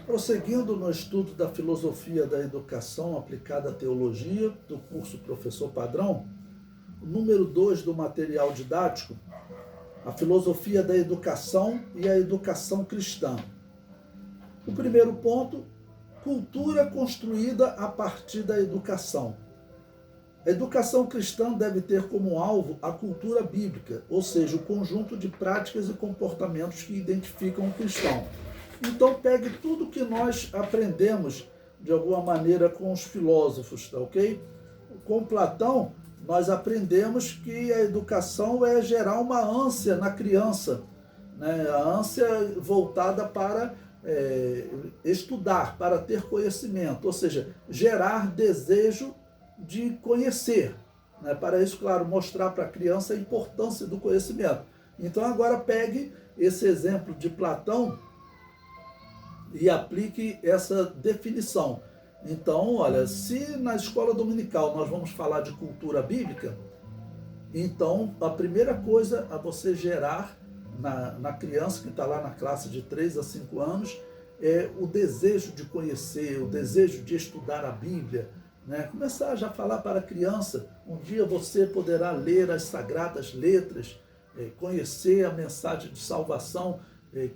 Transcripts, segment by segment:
Prosseguindo no estudo da filosofia da educação aplicada à teologia, do curso Professor Padrão, o número 2 do material didático, a filosofia da educação e a educação cristã. O primeiro ponto, cultura construída a partir da educação. A educação cristã deve ter como alvo a cultura bíblica, ou seja, o conjunto de práticas e comportamentos que identificam o cristão. Então, pegue tudo que nós aprendemos, de alguma maneira, com os filósofos, tá ok? Com Platão, nós aprendemos que a educação é gerar uma ânsia na criança, né? A ânsia voltada para estudar, para ter conhecimento, ou seja, gerar desejo de conhecer, né? Para isso, claro, mostrar para a criança a importância do conhecimento. Então, agora pegue esse exemplo de Platão e aplique essa definição. Então, olha, se na escola dominical nós vamos falar de cultura bíblica, então a primeira coisa a você gerar na criança que está lá na classe de 3 a 5 anos é o desejo de conhecer, o desejo de estudar a Bíblia, né? Começar já a falar para a criança, um dia você poderá ler as sagradas letras, conhecer a mensagem de salvação,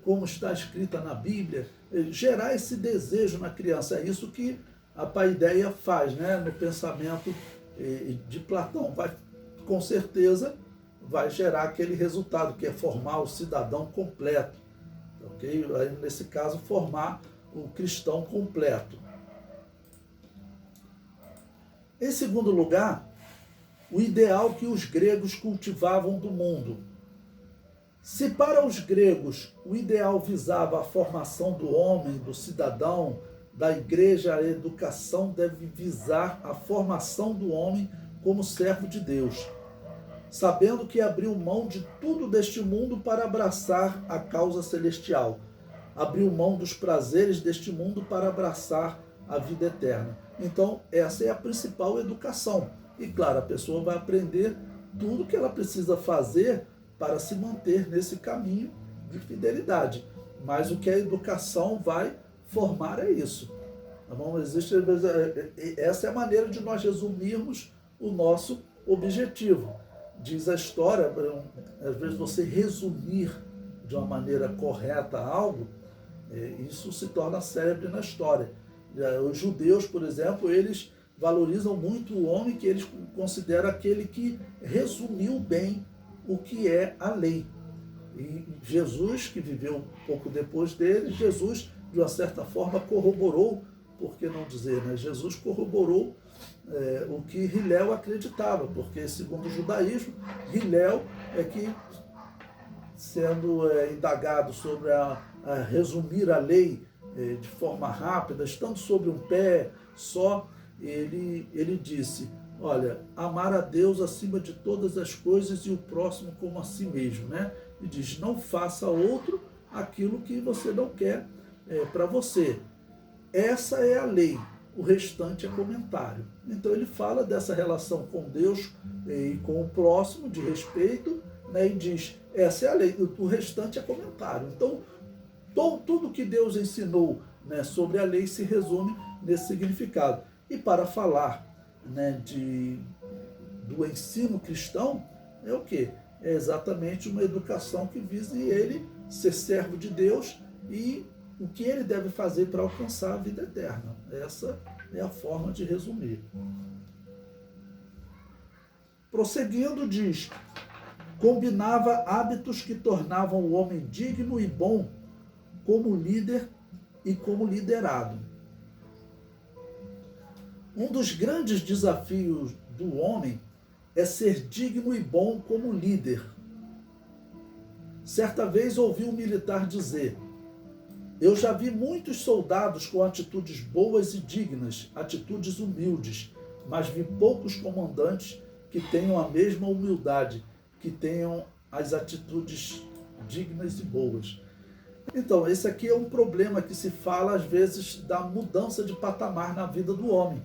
como está escrita na Bíblia, gerar esse desejo na criança. É isso que a paideia faz, né? No pensamento de Platão. Com certeza vai gerar aquele resultado, que é formar o cidadão completo. Okay? Aí, nesse caso, formar o cristão completo. Em segundo lugar, o ideal que os gregos cultivavam do mundo. Se para os gregos o ideal visava a formação do homem, do cidadão, da igreja, a educação deve visar a formação do homem como servo de Deus, sabendo que abriu mão de tudo deste mundo para abraçar a causa celestial, abriu mão dos prazeres deste mundo para abraçar a vida eterna. Então, essa é a principal educação. E, claro, a pessoa vai aprender tudo que ela precisa fazer para se manter nesse caminho de fidelidade. Mas o que a educação vai formar é isso. Tá bom? Essa é a maneira de nós resumirmos o nosso objetivo. Diz a história, às vezes você resumir de uma maneira correta algo, isso se torna célebre na história. Os judeus, por exemplo, eles valorizam muito o homem, que eles consideram aquele que resumiu bem o que é a lei. E Jesus, que viveu um pouco depois dele, Jesus, de uma certa forma, corroborou, por que não dizer, né? Jesus corroborou o que Hillel acreditava, porque, segundo o judaísmo, Hillel é que, sendo indagado sobre a resumir a lei de forma rápida, estando sobre um pé só, ele disse: olha, amar a Deus acima de todas as coisas e o próximo como a si mesmo, né? E diz: não faça a outro aquilo que você não quer para você. Essa é a lei, o restante é comentário. Então ele fala dessa relação com Deus e com o próximo, de respeito, né? E diz: essa é a lei, o restante é comentário. Então, tudo que Deus ensinou, né, sobre a lei se resume nesse significado. E para falar, né, do ensino cristão, é o quê? É exatamente uma educação que vise ele ser servo de Deus e o que ele deve fazer para alcançar a vida eterna. Essa é a forma de resumir. Prosseguindo, diz: combinava hábitos que tornavam o homem digno e bom como líder e como liderado. Um dos grandes desafios do homem é ser digno e bom como líder. Certa vez ouvi um militar dizer: eu já vi muitos soldados com atitudes boas e dignas, atitudes humildes, mas vi poucos comandantes que tenham a mesma humildade, que tenham as atitudes dignas e boas. Então, esse aqui é um problema que se fala, às vezes, da mudança de patamar na vida do homem.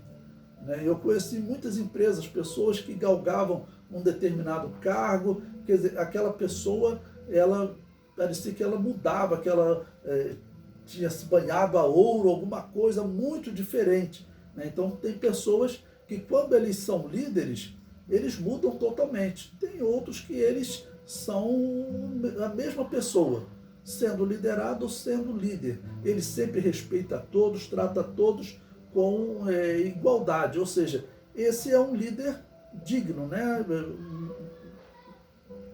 Eu conheci muitas empresas, pessoas que galgavam um determinado cargo, quer dizer, aquela pessoa, ela parecia que ela mudava, que ela tinha se banhado a ouro, alguma coisa muito diferente, né? Então tem pessoas que quando eles são líderes, eles mudam totalmente. Tem outros que eles são a mesma pessoa, sendo liderado ou sendo líder. Ele sempre respeita todos, trata todos com igualdade, ou seja, esse é um líder digno, né?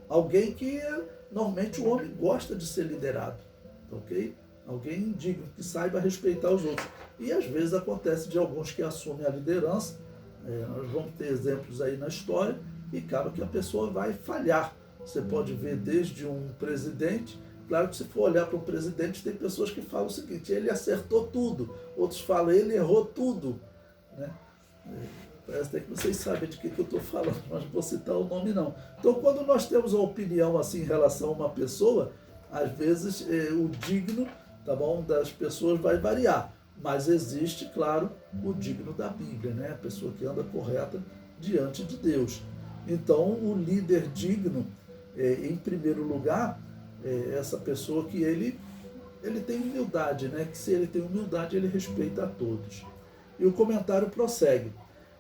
Alguém que normalmente o homem gosta de ser liderado, ok? Alguém digno, que saiba respeitar os outros. E às vezes acontece de alguns que assumem a liderança, nós vamos ter exemplos aí na história, e claro que a pessoa vai falhar. Você pode ver desde um presidente, claro que se for olhar para um presidente, tem pessoas que falam o seguinte: ele acertou tudo, outros falam, ele errou tudo, né? Parece até que vocês sabem de que eu estou falando, mas não vou citar o nome não. Então, quando nós temos uma opinião assim em relação a uma pessoa, às vezes o digno, tá bom, das pessoas vai variar. Mas existe, claro, o digno da Bíblia, né? A pessoa que anda correta diante de Deus. Então, o líder digno, em primeiro lugar, essa pessoa que ele tem humildade, né? Que se ele tem humildade, ele respeita a todos. E o comentário prossegue.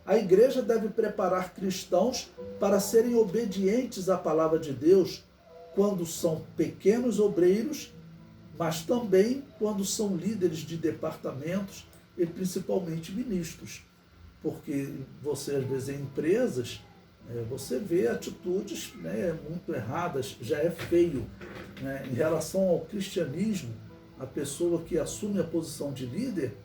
A igreja deve preparar cristãos para serem obedientes à palavra de Deus quando são pequenos obreiros, mas também quando são líderes de departamentos e principalmente ministros. Porque você, às vezes, em empresas, você vê atitudes, né, muito erradas, já é feio, né? Em relação ao cristianismo, a pessoa que assume a posição de líder,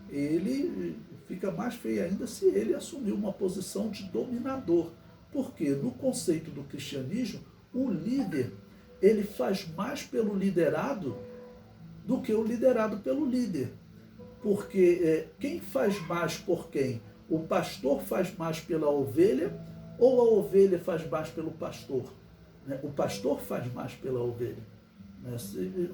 ele fica mais feio ainda se ele assumir uma posição de dominador. Porque no conceito do cristianismo, o líder, ele faz mais pelo liderado do que o liderado pelo líder. Porque quem faz mais por quem? O pastor faz mais pela ovelha ou a ovelha faz mais pelo pastor? O pastor faz mais pela ovelha.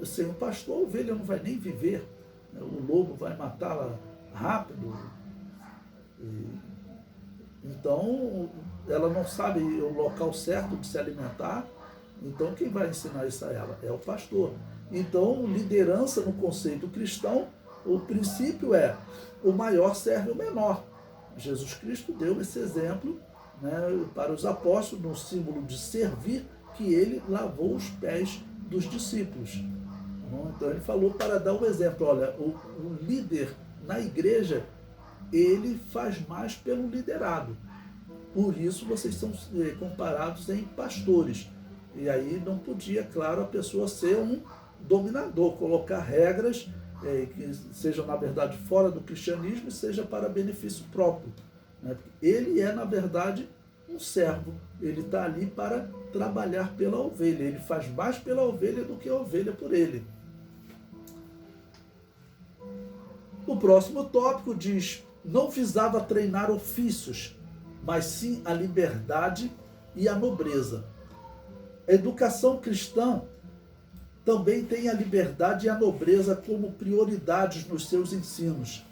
Sem o pastor, a ovelha não vai nem viver. O lobo vai matá-la rápido. Então, ela não sabe o local certo de se alimentar. Então, quem vai ensinar isso a ela? É o pastor. Então, liderança no conceito cristão, o princípio é: o maior serve o menor. Jesus Cristo deu esse exemplo, né, para os apóstolos, no símbolo de servir, que ele lavou os pés dos discípulos. Então, ele falou para dar um exemplo. Olha, o líder na igreja, ele faz mais pelo liderado. Por isso vocês são comparados em pastores. E aí não podia, claro, a pessoa ser um dominador, colocar regras que sejam, na verdade, fora do cristianismo e seja para benefício próprio. Né? Ele é, na verdade, um servo. Ele está ali para trabalhar pela ovelha. Ele faz mais pela ovelha do que a ovelha por ele. O próximo tópico diz: não visava treinar ofícios, mas sim a liberdade e a nobreza. A educação cristã também tem a liberdade e a nobreza como prioridades nos seus ensinos.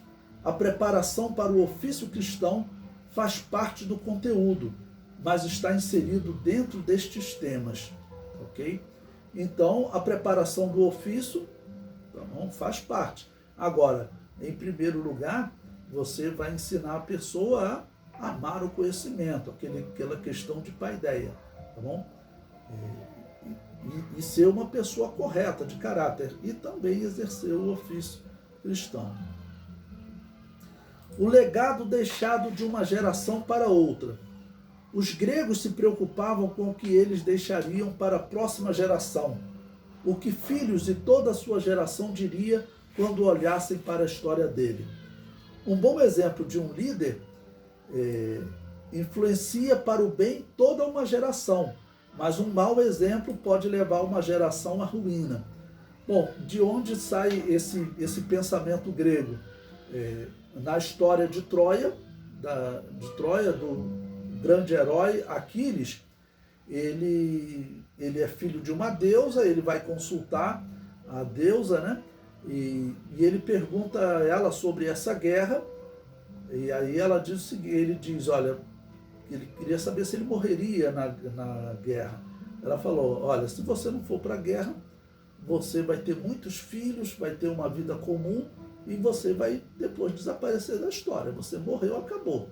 A preparação para o ofício cristão faz parte do conteúdo, mas está inserido dentro destes temas, ok? Então, a preparação do ofício faz parte. Agora, em primeiro lugar, você vai ensinar a pessoa a amar o conhecimento, aquela questão de paideia, tá bom? E ser uma pessoa correta, de caráter, e também exercer o ofício cristão. O legado deixado de uma geração para outra. Os gregos se preocupavam com o que eles deixariam para a próxima geração, o que filhos e toda a sua geração diria quando olhassem para a história dele. Um bom exemplo de um líder influencia para o bem toda uma geração, mas um mau exemplo pode levar uma geração à ruína. Bom, de onde sai esse pensamento grego? Na história de Troia, do grande herói Aquiles, ele é filho de uma deusa, ele vai consultar a deusa, né? E ele pergunta a ela sobre essa guerra, e aí ela diz o seguinte, ele diz, olha, ele queria saber se ele morreria na guerra. Ela falou, olha, se você não for para a guerra, você vai ter muitos filhos, vai ter uma vida comum e você vai depois desaparecer da história. Você morreu, acabou.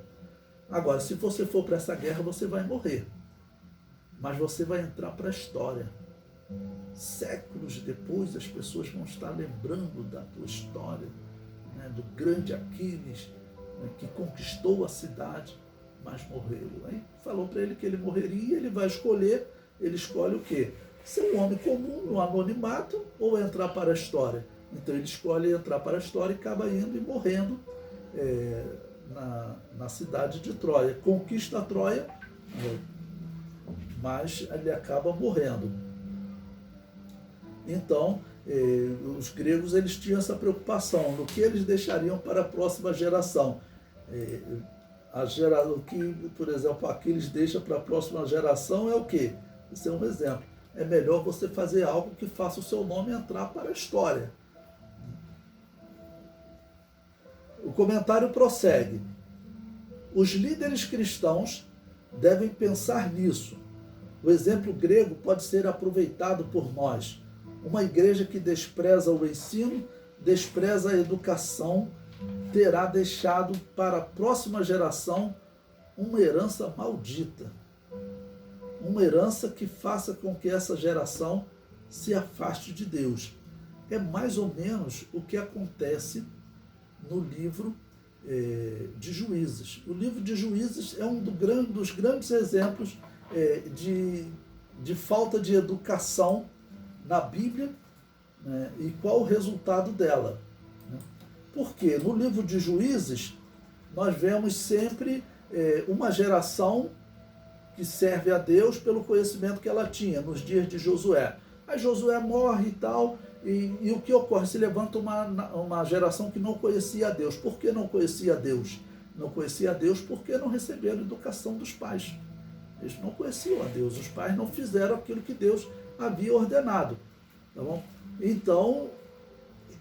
Agora, se você for para essa guerra, você vai morrer. Mas você vai entrar para a história. Séculos depois, as pessoas vão estar lembrando da tua história, né, do grande Aquiles, né, que conquistou a cidade, mas morreu. Aí falou para ele que ele morreria, ele vai escolher, ele escolhe o quê? Ser um homem comum, no anonimato, ou entrar para a história. Então ele escolhe entrar para a história e acaba indo e morrendo na cidade de Troia. Conquista a Troia, mas ele acaba morrendo. Então, os gregos eles tinham essa preocupação no que eles deixariam para a próxima geração. O que, por exemplo, Aquiles deixa para a próxima geração é o quê? Isso é um exemplo. É melhor você fazer algo que faça o seu nome entrar para a história. O comentário prossegue. Os líderes cristãos devem pensar nisso. O exemplo grego pode ser aproveitado por nós. Uma igreja que despreza o ensino, despreza a educação, terá deixado para a próxima geração uma herança maldita. Uma herança que faça com que essa geração se afaste de Deus. É mais ou menos o que acontece no livro de Juízes. O livro de Juízes é um dos grandes exemplos de falta de educação na Bíblia, né, e qual o resultado dela. Né? Porque no livro de Juízes nós vemos sempre uma geração que serve a Deus pelo conhecimento que ela tinha nos dias de Josué. Aí Josué morre e tal, e o que ocorre? Se levanta uma geração que não conhecia a Deus. Por que não conhecia a Deus? Não conhecia a Deus porque não receberam educação dos pais. Eles não conheciam a Deus, os pais não fizeram aquilo que Deus havia ordenado. Tá bom? Então,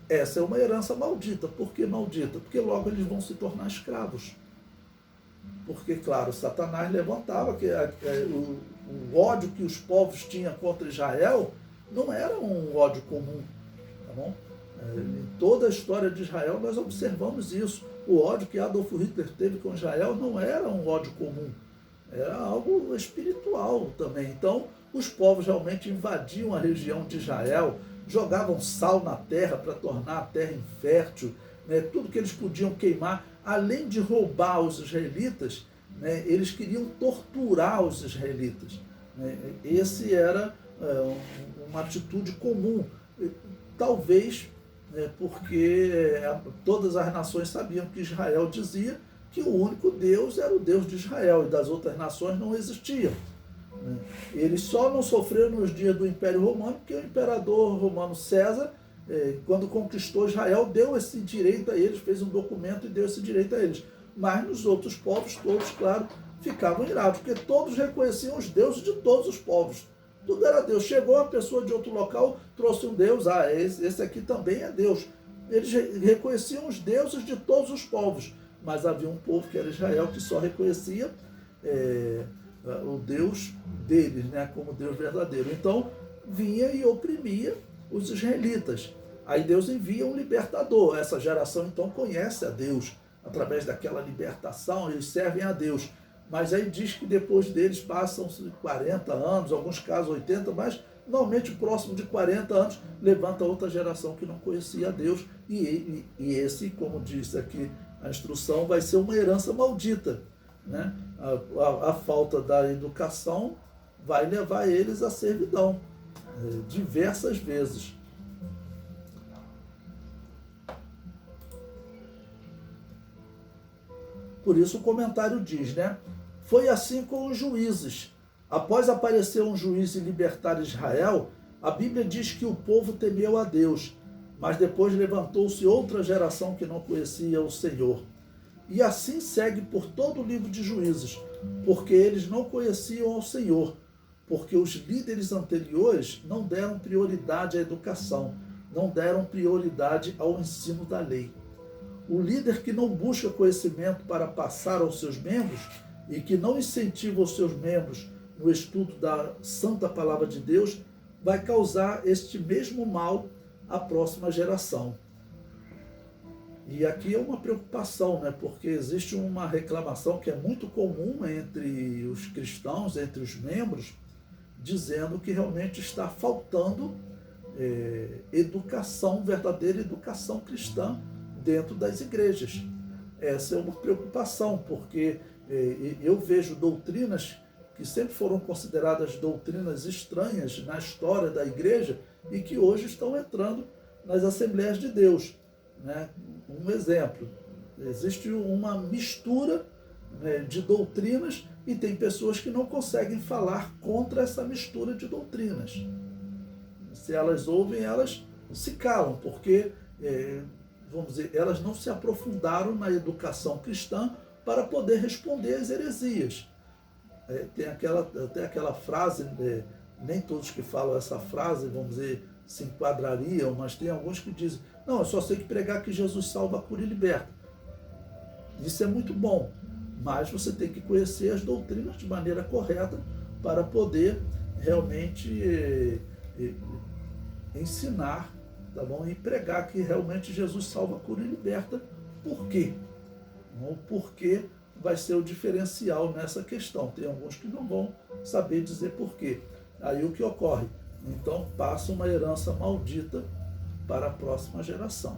essa é uma herança maldita. Por que maldita? Porque logo eles vão se tornar escravos. Porque, claro, Satanás levantava que o ódio que os povos tinham contra Israel não era um ódio comum. Tá bom? Em toda a história de Israel nós observamos isso. O ódio que Adolf Hitler teve com Israel não era um ódio comum. Era algo espiritual também. Então, os povos realmente invadiam a região de Israel, jogavam sal na terra para tornar a terra infértil, né? Tudo que eles podiam queimar, além de roubar os israelitas, né? Eles queriam torturar os israelitas. Né? Esse era uma atitude comum. Talvez porque todas as nações sabiam que Israel dizia que o único Deus era o Deus de Israel e das outras nações não existiam. Eles só não sofreram nos dias do Império Romano porque o imperador romano César, quando conquistou Israel, deu esse direito a eles, fez um documento e deu esse direito a eles. Mas nos outros povos, todos, claro, ficavam irados, porque todos reconheciam os deuses de todos os povos. Tudo era Deus. Chegou uma pessoa de outro local, trouxe um Deus, esse aqui também é Deus. Eles reconheciam os deuses de todos os povos. Mas havia um povo que era Israel que só reconhecia o Deus deles, né, como Deus verdadeiro. Então vinha e oprimia os israelitas. Aí Deus envia um libertador. Essa geração então conhece a Deus. Através daquela libertação eles servem a Deus. Mas aí diz que depois deles passam-se 40 anos, alguns casos 80, mas normalmente próximo de 40 anos levanta outra geração que não conhecia a Deus. E esse, como disse aqui a instrução, vai ser uma herança maldita. Né? A falta da educação vai levar eles à servidão diversas vezes. Por isso o comentário diz, né? Foi assim com os juízes. Após aparecer um juiz e libertar Israel, a Bíblia diz que o povo temeu a Deus, mas depois levantou-se outra geração que não conhecia o Senhor. E assim segue por todo o livro de Juízes, porque eles não conheciam ao Senhor, porque os líderes anteriores não deram prioridade à educação, não deram prioridade ao ensino da lei. O líder que não busca conhecimento para passar aos seus membros e que não incentiva os seus membros no estudo da santa palavra de Deus, vai causar este mesmo mal à próxima geração. E aqui é uma preocupação, né? Porque existe uma reclamação que é muito comum entre os cristãos, entre os membros, dizendo que realmente está faltando educação, verdadeira educação cristã dentro das igrejas. Essa é uma preocupação, porque eu vejo doutrinas que sempre foram consideradas doutrinas estranhas na história da igreja e que hoje estão entrando nas Assembleias de Deus. Né? Um exemplo, existe uma mistura, né, de doutrinas e tem pessoas que não conseguem falar contra essa mistura de doutrinas. Se elas ouvem, elas se calam, porque, vamos dizer, elas não se aprofundaram na educação cristã para poder responder às heresias. Tem aquela frase, nem todos que falam essa frase, vamos dizer, se enquadrariam, mas tem alguns que dizem: não, eu só sei que pregar que Jesus salva, cura e liberta. Isso é muito bom, mas você tem que conhecer as doutrinas de maneira correta para poder realmente ensinar, tá bom? E pregar que realmente Jesus salva, cura e liberta. Por quê? O porquê vai ser o diferencial nessa questão. Tem alguns que não vão saber dizer porquê. Aí o que ocorre? Então passa uma herança maldita para a próxima geração.